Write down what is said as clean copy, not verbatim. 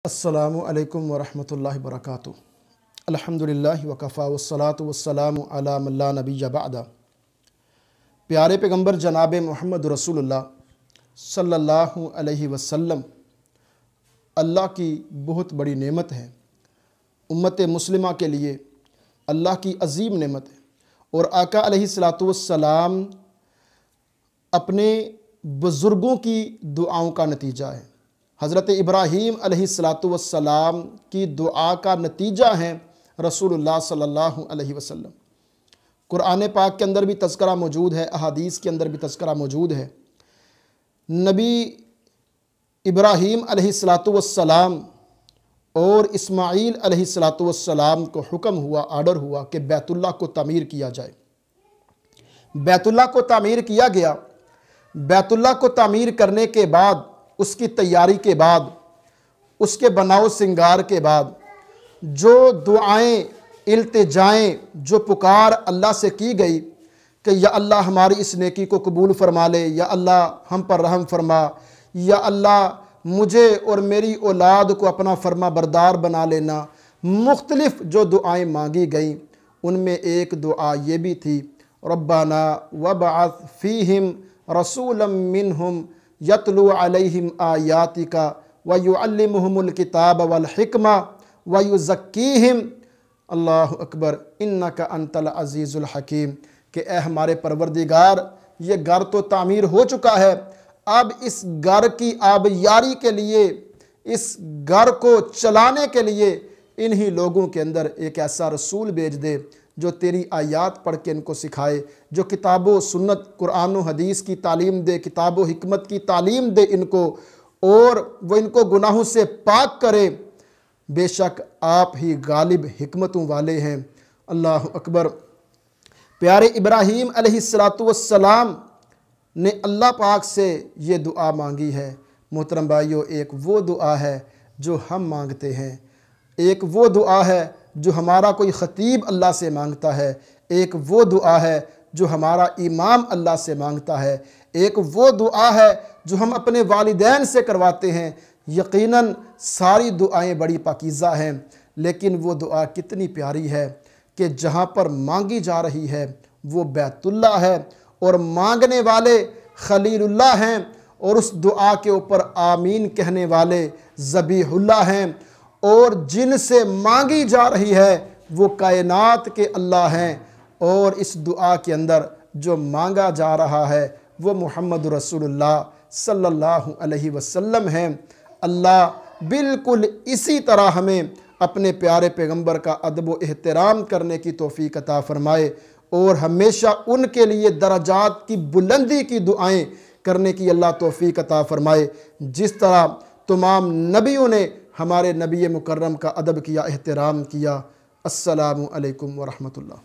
السلام علیکم ورحمۃ اللہ وبرکاتہ۔ الحمدللہ وکفا والصلاۃ والسلام علی من لا نبی بعدہ۔ پیارے پیغمبر جناب محمد رسول اللہ صلی اللہ علیہ وسلم اللہ کی بہت بڑی نعمت ہے، امت مسلمہ کے لیے اللہ کی عظیم نعمت ہے، اور آقا علیہ الصلاۃ والسلام اپنے بزرگوں کی دعاؤں کا نتیجہ ہے۔ حضرت ابراہیم علیہ الصلاۃ والسلام کی دعا کا نتیجہ ہیں رسول اللہ صلی اللہ علیہ وسلم۔ قرآن پاک کے اندر بھی تذکرہ موجود ہے، احادیث کے اندر بھی تذکرہ موجود ہے۔ نبی ابراہیم علیہ الصلاۃ والسلام اور اسماعیل علیہ الصلاۃ والسلام کو حکم ہوا، آرڈر ہوا کہ بیت اللہ کو تعمیر کیا جائے۔ بیت اللہ کو تعمیر کیا گیا۔ بیت اللہ کو تعمیر کرنے کے بعد، اس کی تیاری کے بعد، اس کے بناؤ سنگار کے بعد، جو دعائیں، التجائیں، جو پکار اللہ سے کی گئی کہ یا اللہ ہماری اس نیکی کو قبول فرما لے، یا اللہ ہم پر رحم فرما، یا اللہ مجھے اور میری اولاد کو اپنا فرما بردار بنا لینا، مختلف جو دعائیں مانگی گئیں، ان میں ایک دعا یہ بھی تھی، ربنا وابعث فیہم رسولا منہم یتلو علیہم آیاتک ویعلمہم الکتاب والحکمہ ویزکیہم، اللہ اکبر، انک انت العزیز الحکیم، کہ اے ہمارے پروردگار، یہ گھر تو تعمیر ہو چکا ہے، اب اس گھر کی آبیاری کے لیے، اس گھر کو چلانے کے لیے انہی لوگوں کے اندر ایک ایسا رسول بھیج دے جو تیری آیات پڑھ کے ان کو سکھائے، جو کتاب و سنت، قرآن و حدیث کی تعلیم دے، کتاب و حکمت کی تعلیم دے ان کو، اور وہ ان کو گناہوں سے پاک کرے۔ بے شک آپ ہی غالب حکمتوں والے ہیں، اللہ اکبر۔ پیارے ابراہیم علیہ السلام نے اللہ پاک سے یہ دعا مانگی ہے۔ محترم بھائیو، ایک وہ دعا ہے جو ہم مانگتے ہیں، ایک وہ دعا ہے جو ہمارا کوئی خطیب اللہ سے مانگتا ہے، ایک وہ دعا ہے جو ہمارا امام اللہ سے مانگتا ہے، ایک وہ دعا ہے جو ہم اپنے والدین سے کرواتے ہیں۔ یقیناً ساری دعائیں بڑی پاکیزہ ہیں، لیکن وہ دعا کتنی پیاری ہے کہ جہاں پر مانگی جا رہی ہے وہ بیت اللہ ہے، اور مانگنے والے خلیل اللہ ہیں، اور اس دعا کے اوپر آمین کہنے والے ذبیح اللہ ہیں، اور جن سے مانگی جا رہی ہے وہ کائنات کے اللہ ہیں، اور اس دعا کے اندر جو مانگا جا رہا ہے وہ محمد رسول اللہ صلی اللہ علیہ وسلم ہیں۔ اللہ بالکل اسی طرح ہمیں اپنے پیارے پیغمبر کا ادب و احترام کرنے کی توفیق عطا فرمائے، اور ہمیشہ ان کے لیے درجات کی بلندی کی دعائیں کرنے کی اللہ توفیق عطا فرمائے، جس طرح تمام نبیوں نے ہمارے نبی مکرم کا ادب کیا، احترام کیا۔ السلام علیکم ورحمۃ اللہ۔